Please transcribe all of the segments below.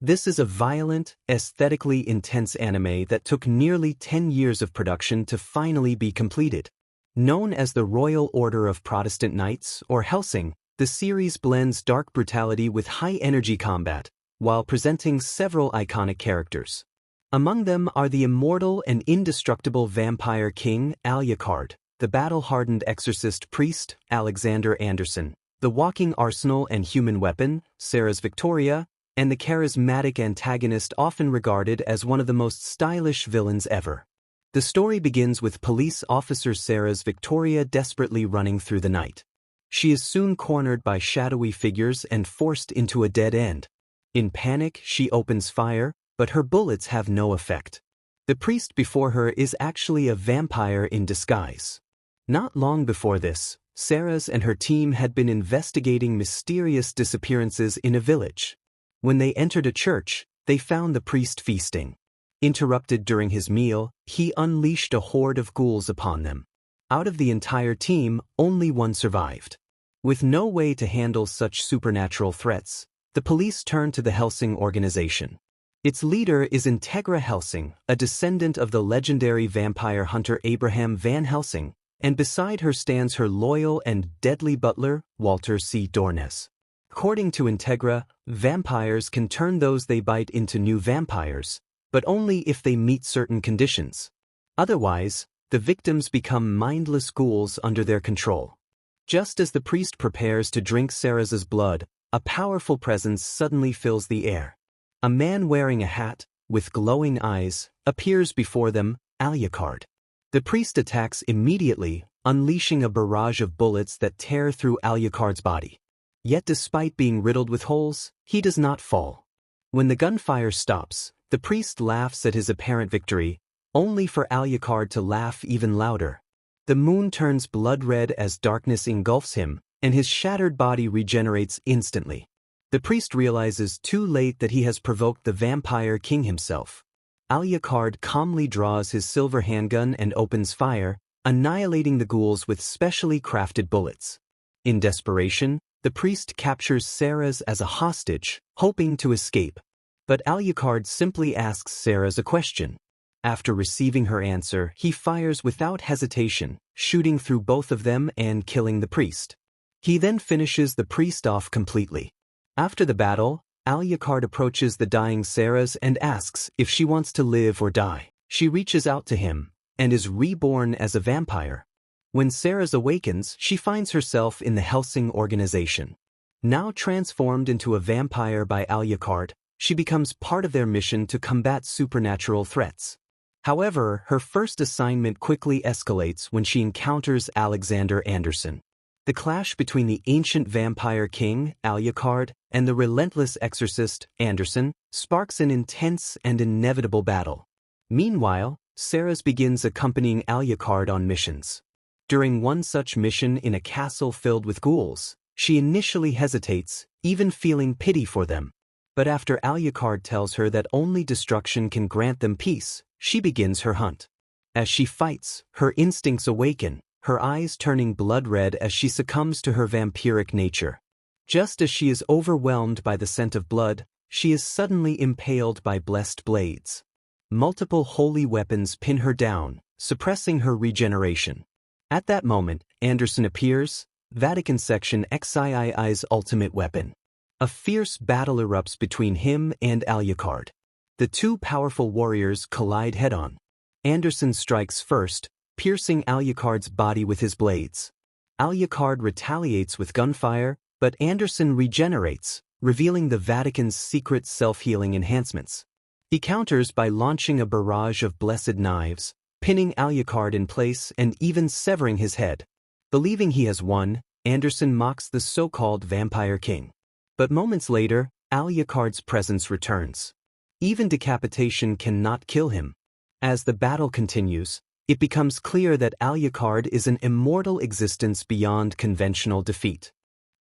This is a violent, aesthetically intense anime that took nearly 10 years of production to finally be completed. Known as the Royal Order of Protestant Knights, or Hellsing, the series blends dark brutality with high-energy combat, while presenting several iconic characters. Among them are the immortal and indestructible vampire king, Alucard, the battle-hardened exorcist priest, Alexander Anderson, the walking arsenal and human weapon, Sarah's Victoria, and the charismatic antagonist often regarded as one of the most stylish villains ever. The story begins with police officer Sarah's Victoria desperately running through the night. She is soon cornered by shadowy figures and forced into a dead end. In panic, she opens fire, but her bullets have no effect. The priest before her is actually a vampire in disguise. Not long before this, Sarah's and her team had been investigating mysterious disappearances in a village. When they entered a church, they found the priest feasting. Interrupted during his meal, he unleashed a horde of ghouls upon them. Out of the entire team, only one survived. With no way to handle such supernatural threats, the police turned to the Hellsing organization. Its leader is Integra Hellsing, a descendant of the legendary vampire hunter Abraham Van Helsing, and beside her stands her loyal and deadly butler, Walter C. Dornes. According to Integra, vampires can turn those they bite into new vampires, but only if they meet certain conditions. Otherwise, the victims become mindless ghouls under their control. Just as the priest prepares to drink Sarah's blood, a powerful presence suddenly fills the air. A man wearing a hat, with glowing eyes, appears before them, Alucard. The priest attacks immediately, unleashing a barrage of bullets that tear through Alucard's body. Yet despite being riddled with holes, he does not fall. When the gunfire stops, the priest laughs at his apparent victory, only for Alucard to laugh even louder. The moon turns blood red as darkness engulfs him, and his shattered body regenerates instantly. The priest realizes too late that he has provoked the vampire king himself. Alucard calmly draws his silver handgun and opens fire, annihilating the ghouls with specially crafted bullets. In desperation, the priest captures Sarah's as a hostage, hoping to escape. But Alucard simply asks Sarah's a question. After receiving her answer, he fires without hesitation, shooting through both of them and killing the priest. He then finishes the priest off completely. After the battle, Alucard approaches the dying Sarah's and asks if she wants to live or die. She reaches out to him, and is reborn as a vampire. When Sarah's awakens, she finds herself in the Hellsing organization. Now transformed into a vampire by Alucard, she becomes part of their mission to combat supernatural threats. However, her first assignment quickly escalates when she encounters Alexander Anderson. The clash between the ancient vampire king, Alucard, and the relentless exorcist, Anderson, sparks an intense and inevitable battle. Meanwhile, Sarah's begins accompanying Alucard on missions. During one such mission in a castle filled with ghouls, she initially hesitates, even feeling pity for them. But after Alucard tells her that only destruction can grant them peace, she begins her hunt. As she fights, her instincts awaken, her eyes turning blood red as she succumbs to her vampiric nature. Just as she is overwhelmed by the scent of blood, she is suddenly impaled by blessed blades. Multiple holy weapons pin her down, suppressing her regeneration. At that moment, Anderson appears, Vatican Section XII's ultimate weapon. A fierce battle erupts between him and Alucard. The two powerful warriors collide head-on. Anderson strikes first, piercing Alucard's body with his blades. Alucard retaliates with gunfire, but Anderson regenerates, revealing the Vatican's secret self-healing enhancements. He counters by launching a barrage of blessed knives, pinning Alucard in place and even severing his head. Believing he has won, Anderson mocks the so-called Vampire King. But moments later, Alucard's presence returns. Even decapitation cannot kill him. As the battle continues, it becomes clear that Alucard is an immortal existence beyond conventional defeat.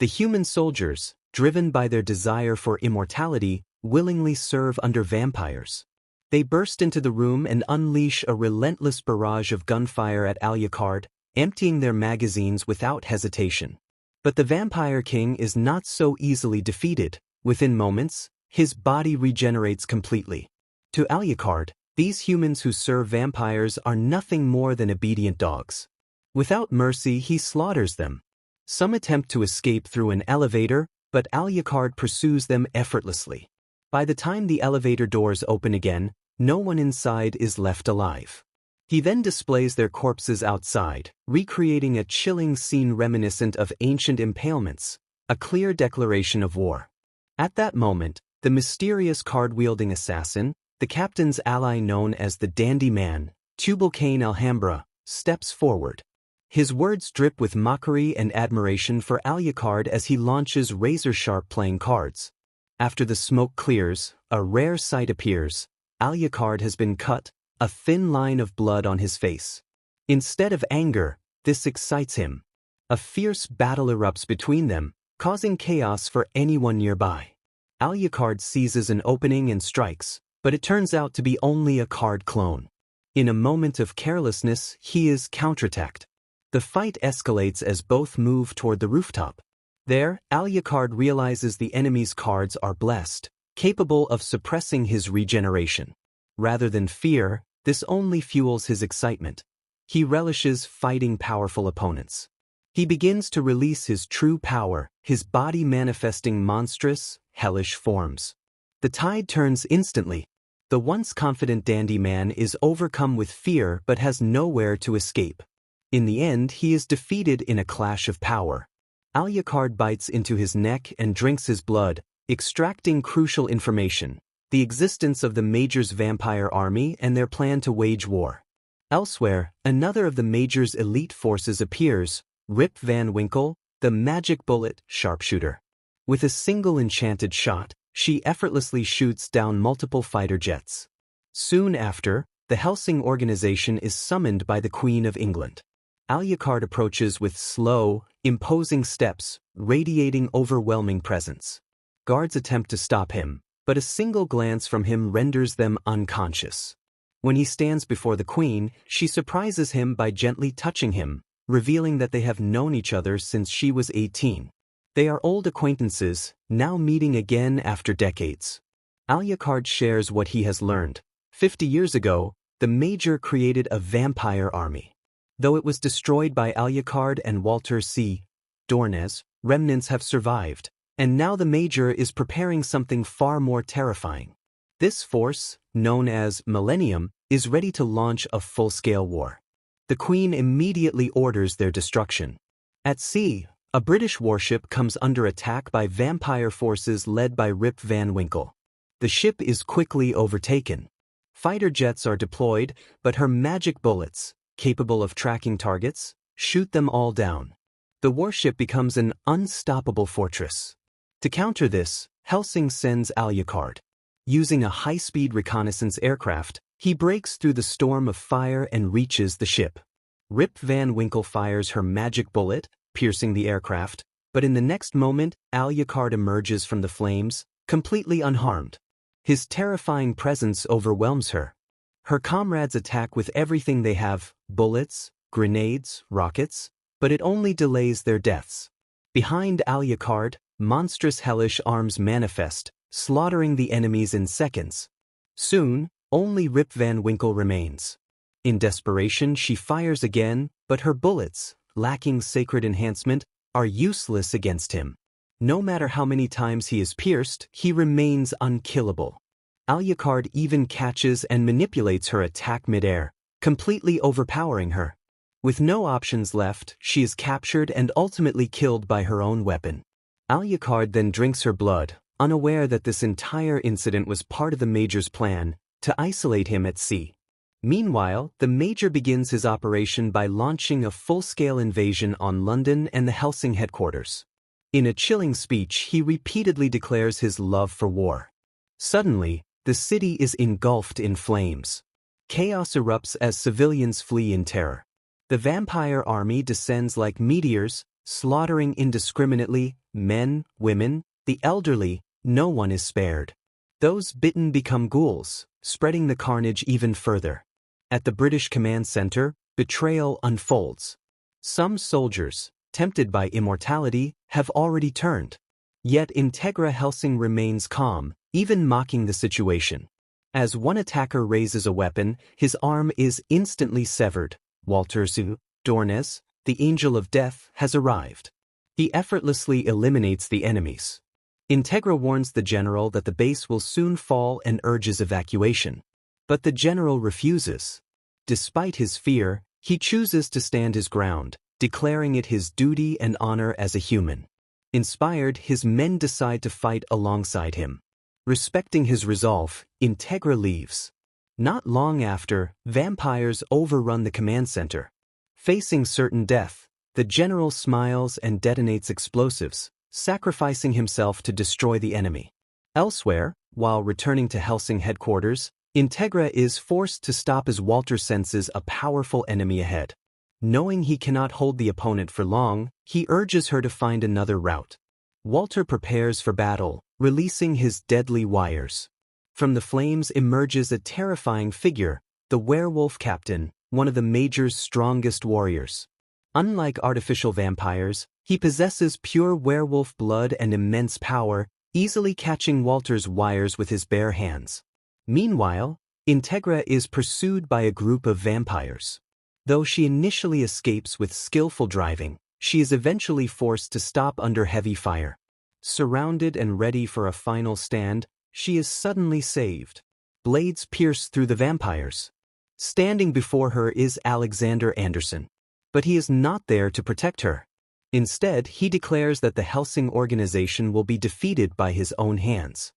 The human soldiers, driven by their desire for immortality, willingly serve under vampires. They burst into the room and unleash a relentless barrage of gunfire at Alucard, emptying their magazines without hesitation. But the Vampire King is not so easily defeated. Within moments, his body regenerates completely. To Alucard, these humans who serve vampires are nothing more than obedient dogs. Without mercy, he slaughters them. Some attempt to escape through an elevator, but Alucard pursues them effortlessly. By the time the elevator doors open again, no one inside is left alive. He then displays their corpses outside, recreating a chilling scene reminiscent of ancient impalements, a clear declaration of war. At that moment, the mysterious card-wielding assassin, the captain's ally known as the Dandy Man, Tubal-Cain Alhambra, steps forward. His words drip with mockery and admiration for Alucard as he launches razor-sharp playing cards. After the smoke clears, a rare sight appears. Alucard has been cut, a thin line of blood on his face. Instead of anger, this excites him. A fierce battle erupts between them, causing chaos for anyone nearby. Alucard seizes an opening and strikes, but it turns out to be only a card clone. In a moment of carelessness, he is counterattacked. The fight escalates as both move toward the rooftop. There, Alucard realizes the enemy's cards are blessed, capable of suppressing his regeneration. Rather than fear, this only fuels his excitement. He relishes fighting powerful opponents. He begins to release his true power, his body manifesting monstrous, hellish forms. The tide turns instantly. The once confident Dandy Man is overcome with fear but has nowhere to escape. In the end, he is defeated in a clash of power. Alucard bites into his neck and drinks his blood, extracting crucial information: the existence of the Major's vampire army and their plan to wage war. Elsewhere, another of the Major's elite forces appears, Rip Van Winkle, the magic bullet sharpshooter. With a single enchanted shot, she effortlessly shoots down multiple fighter jets. Soon after, the Helsing organization is summoned by the Queen of England. Alucard approaches with slow, imposing steps, radiating overwhelming presence. Guards attempt to stop him, but a single glance from him renders them unconscious. When he stands before the Queen, she surprises him by gently touching him, revealing that they have known each other since she was 18. They are old acquaintances, now meeting again after decades. Alucard shares what he has learned. 50 years ago, the Major created a vampire army. Though it was destroyed by Alucard and Walter C. Dornes, remnants have survived, and now the Major is preparing something far more terrifying. This force, known as Millennium, is ready to launch a full-scale war. The Queen immediately orders their destruction. At sea, a British warship comes under attack by vampire forces led by Rip Van Winkle. The ship is quickly overtaken. Fighter jets are deployed, but her magic bullets, capable of tracking targets, shoot them all down. The warship becomes an unstoppable fortress. To counter this, Helsing sends Alucard. Using a high-speed reconnaissance aircraft, he breaks through the storm of fire and reaches the ship. Rip Van Winkle fires her magic bullet, piercing the aircraft, but in the next moment, Alucard emerges from the flames, completely unharmed. His terrifying presence overwhelms her. Her comrades attack with everything they have: bullets, grenades, rockets, but it only delays their deaths. Behind Alucard, monstrous hellish arms manifest, slaughtering the enemies in seconds. Soon, only Rip Van Winkle remains. In desperation, she fires again, but her bullets, lacking sacred enhancement, are useless against him. No matter how many times he is pierced, he remains unkillable. Alucard even catches and manipulates her attack midair, completely overpowering her. With no options left, she is captured and ultimately killed by her own weapon. Alucard then drinks her blood, unaware that this entire incident was part of the Major's plan to isolate him at sea. Meanwhile, the Major begins his operation by launching a full-scale invasion on London and the Helsing headquarters. In a chilling speech, he repeatedly declares his love for war. Suddenly, the city is engulfed in flames. Chaos erupts as civilians flee in terror. The vampire army descends like meteors, slaughtering indiscriminately men, women, the elderly. No one is spared. Those bitten become ghouls, spreading the carnage even further. At the British command center, betrayal unfolds. Some soldiers, tempted by immortality, have already turned. Yet Integra Helsing remains calm, even mocking the situation. As one attacker raises a weapon, his arm is instantly severed. Walter Dornes, the Angel of Death, has arrived. He effortlessly eliminates the enemies. Integra warns the general that the base will soon fall and urges evacuation. But the general refuses. Despite his fear, he chooses to stand his ground, declaring it his duty and honor as a human. Inspired, his men decide to fight alongside him. Respecting his resolve, Integra leaves. Not long after, vampires overrun the command center. Facing certain death, the general smiles and detonates explosives, sacrificing himself to destroy the enemy. Elsewhere, while returning to Helsing headquarters, Integra is forced to stop as Walter senses a powerful enemy ahead. Knowing he cannot hold the opponent for long, he urges her to find another route. Walter prepares for battle, releasing his deadly wires. From the flames emerges a terrifying figure, the werewolf captain, one of the Major's strongest warriors. Unlike artificial vampires, he possesses pure werewolf blood and immense power, easily catching Walter's wires with his bare hands. Meanwhile, Integra is pursued by a group of vampires. Though she initially escapes with skillful driving, she is eventually forced to stop under heavy fire. Surrounded and ready for a final stand, she is suddenly saved. Blades pierce through the vampires. Standing before her is Alexander Anderson. But he is not there to protect her. Instead, he declares that the Helsing organization will be defeated by his own hands.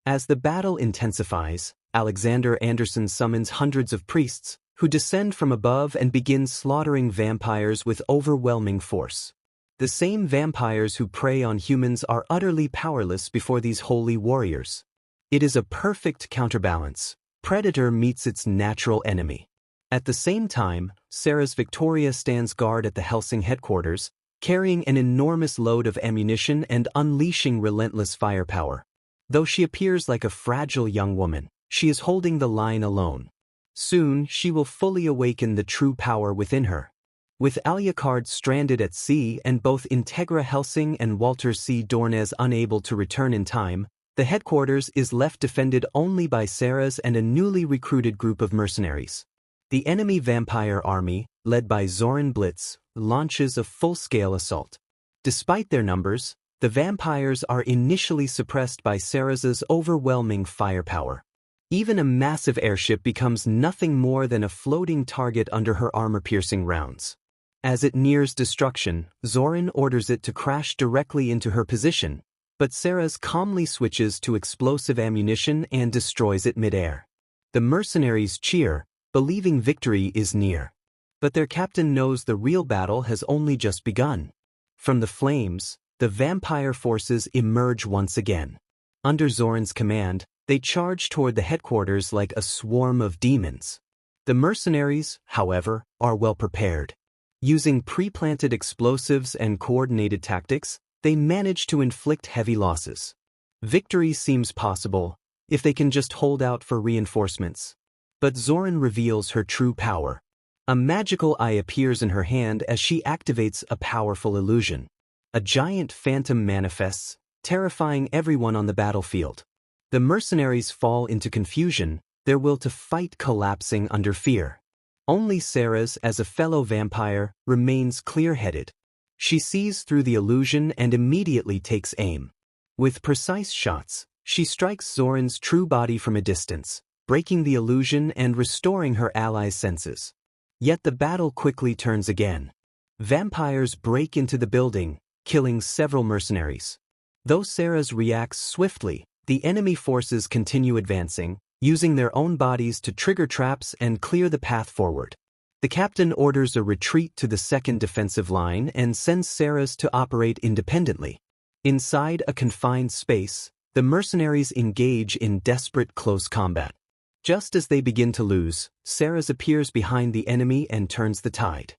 As the battle intensifies, Alexander Anderson summons hundreds of priests, who descend from above and begin slaughtering vampires with overwhelming force. The same vampires who prey on humans are utterly powerless before these holy warriors. It is a perfect counterbalance. Predator meets its natural enemy. At the same time, Sarah's Victoria stands guard at the Helsing headquarters, carrying an enormous load of ammunition and unleashing relentless firepower. Though she appears like a fragile young woman, she is holding the line alone. Soon, she will fully awaken the true power within her. With Alucard stranded at sea and both Integra Helsing and Walter Dornes unable to return in time, the headquarters is left defended only by Sarah's and a newly recruited group of mercenaries. The enemy vampire army, led by Zoran Blitz, launches a full-scale assault. Despite their numbers, the vampires are initially suppressed by Sarah's overwhelming firepower. Even a massive airship becomes nothing more than a floating target under her armor-piercing rounds. As it nears destruction, Zoran orders it to crash directly into her position, but Sarah's calmly switches to explosive ammunition and destroys it midair. The mercenaries cheer, believing victory is near. But their captain knows the real battle has only just begun. From the flames, the vampire forces emerge once again. Under Zoran's command, they charge toward the headquarters like a swarm of demons. The mercenaries, however, are well prepared. Using pre-planted explosives and coordinated tactics, they manage to inflict heavy losses. Victory seems possible, if they can just hold out for reinforcements. But Zoran reveals her true power. A magical eye appears in her hand as she activates a powerful illusion. A giant phantom manifests, terrifying everyone on the battlefield. The mercenaries fall into confusion, their will to fight collapsing under fear. Only Sarah's, as a fellow vampire, remains clear-headed. She sees through the illusion and immediately takes aim. With precise shots, she strikes Zoran's true body from a distance, breaking the illusion and restoring her allies' senses. Yet the battle quickly turns again. Vampires break into the building, killing several mercenaries. Though Sarah's reacts swiftly, the enemy forces continue advancing, using their own bodies to trigger traps and clear the path forward. The captain orders a retreat to the second defensive line and sends Sarah's to operate independently. Inside a confined space, the mercenaries engage in desperate close combat. Just as they begin to lose, Sarah's appears behind the enemy and turns the tide.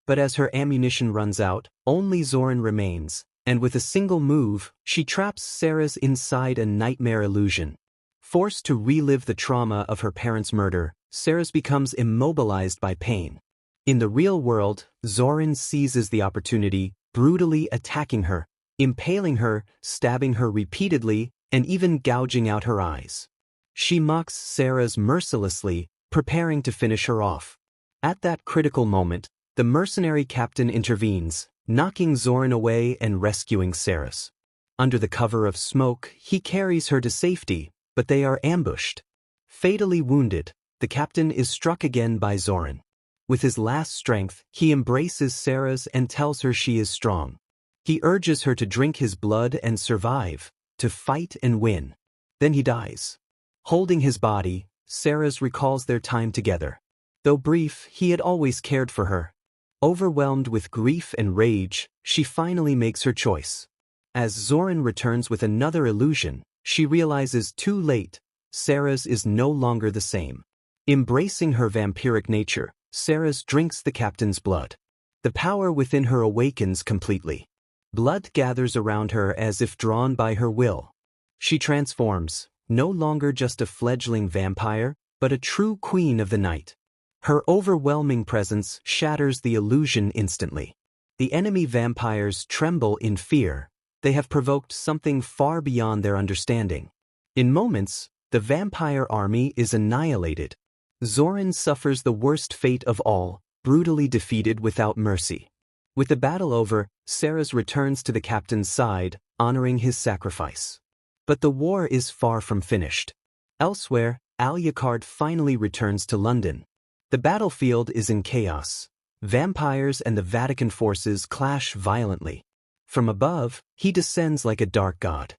But as her ammunition runs out, only Zoran remains, and with a single move, she traps Sarah's inside a nightmare illusion. Forced to relive the trauma of her parents' murder, Sarah's becomes immobilized by pain. In the real world, Zoran seizes the opportunity, brutally attacking her, impaling her, stabbing her repeatedly, and even gouging out her eyes. She mocks Sarah's mercilessly, preparing to finish her off. At that critical moment, the mercenary captain intervenes, knocking Zoran away and rescuing Sarah's. Under the cover of smoke, he carries her to safety, but they are ambushed. Fatally wounded, the captain is struck again by Zoran. With his last strength, he embraces Sarah's and tells her she is strong. He urges her to drink his blood and survive, to fight and win. Then he dies. Holding his body, Sarah's recalls their time together. Though brief, he had always cared for her. Overwhelmed with grief and rage, she finally makes her choice. As Zoran returns with another illusion, she realizes too late, Sarah's is no longer the same. Embracing her vampiric nature, Sarah's drinks the captain's blood. The power within her awakens completely. Blood gathers around her as if drawn by her will. She transforms, no longer just a fledgling vampire, but a true queen of the night. Her overwhelming presence shatters the illusion instantly. The enemy vampires tremble in fear. They have provoked something far beyond their understanding. In moments, the vampire army is annihilated. Zoran suffers the worst fate of all, brutally defeated without mercy. With the battle over, Sarah's returns to the captain's side, honoring his sacrifice. But the war is far from finished. Elsewhere, Alucard finally returns to London. The battlefield is in chaos. Vampires and the Vatican forces clash violently. From above, he descends like a dark god.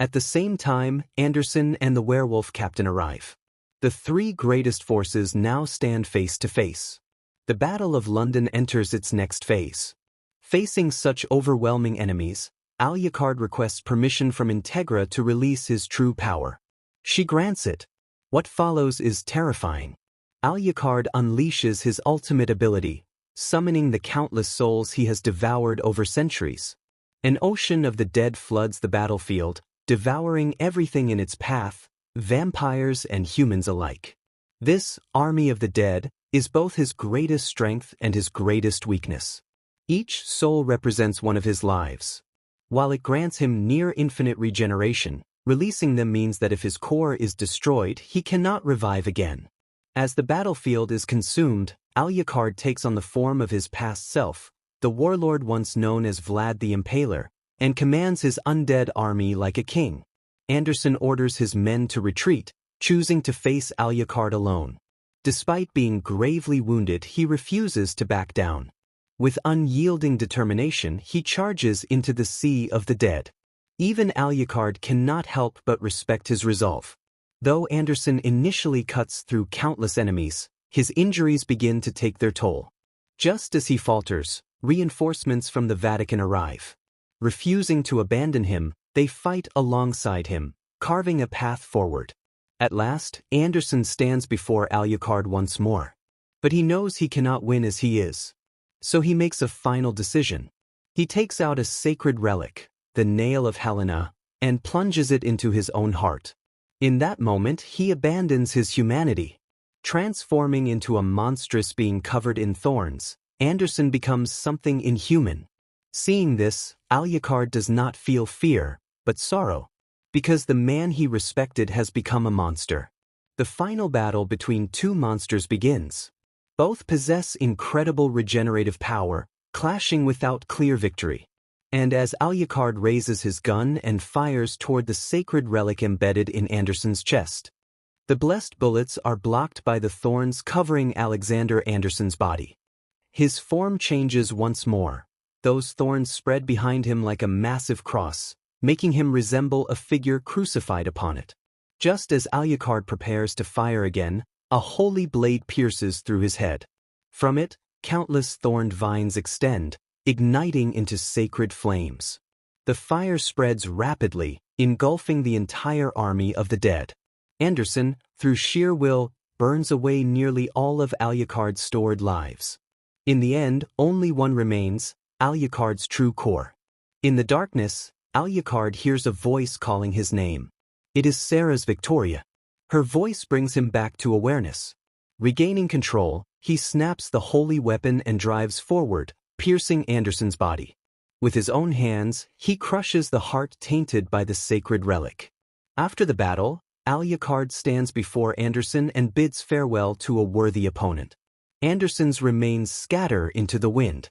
At the same time, Anderson and the werewolf captain arrive. The three greatest forces now stand face to face. The Battle of London enters its next phase. Facing such overwhelming enemies, Alucard requests permission from Integra to release his true power. She grants it. What follows is terrifying. Alucard unleashes his ultimate ability, summoning the countless souls he has devoured over centuries. An ocean of the dead floods the battlefield, devouring everything in its path, vampires and humans alike. This army of the dead is both his greatest strength and his greatest weakness. Each soul represents one of his lives. While it grants him near infinite regeneration, releasing them means that if his core is destroyed, he cannot revive again. As the battlefield is consumed, Alucard takes on the form of his past self, the warlord once known as Vlad the Impaler, and commands his undead army like a king. Anderson orders his men to retreat, choosing to face Alucard alone. Despite being gravely wounded, he refuses to back down. With unyielding determination, he charges into the sea of the dead. Even Alucard cannot help but respect his resolve. Though Anderson initially cuts through countless enemies, his injuries begin to take their toll. Just as he falters, reinforcements from the Vatican arrive. Refusing to abandon him, they fight alongside him, carving a path forward. At last, Anderson stands before Alucard once more. But he knows he cannot win as he is. So he makes a final decision. He takes out a sacred relic, the nail of Helena, and plunges it into his own heart. In that moment, he abandons his humanity. Transforming into a monstrous being covered in thorns, Anderson becomes something inhuman. Seeing this, Alucard does not feel fear, but sorrow. Because the man he respected has become a monster. The final battle between two monsters begins. Both possess incredible regenerative power, clashing without clear victory. And as Alucard raises his gun and fires toward the sacred relic embedded in Anderson's chest, the blessed bullets are blocked by the thorns covering Alexander Anderson's body. His form changes once more. Those thorns spread behind him like a massive cross, making him resemble a figure crucified upon it. Just as Alucard prepares to fire again, a holy blade pierces through his head. From it, countless thorned vines extend, igniting into sacred flames. The fire spreads rapidly, engulfing the entire army of the dead. Anderson, through sheer will, burns away nearly all of Alucard's stored lives. In the end, only one remains, Alucard's true core. In the darkness, Alucard hears a voice calling his name. It is Sarah's Victoria. Her voice brings him back to awareness. Regaining control, he snaps the holy weapon and drives forward, piercing Anderson's body. With his own hands, he crushes the heart tainted by the sacred relic. After the battle, Alucard stands before Anderson and bids farewell to a worthy opponent. Anderson's remains scatter into the wind,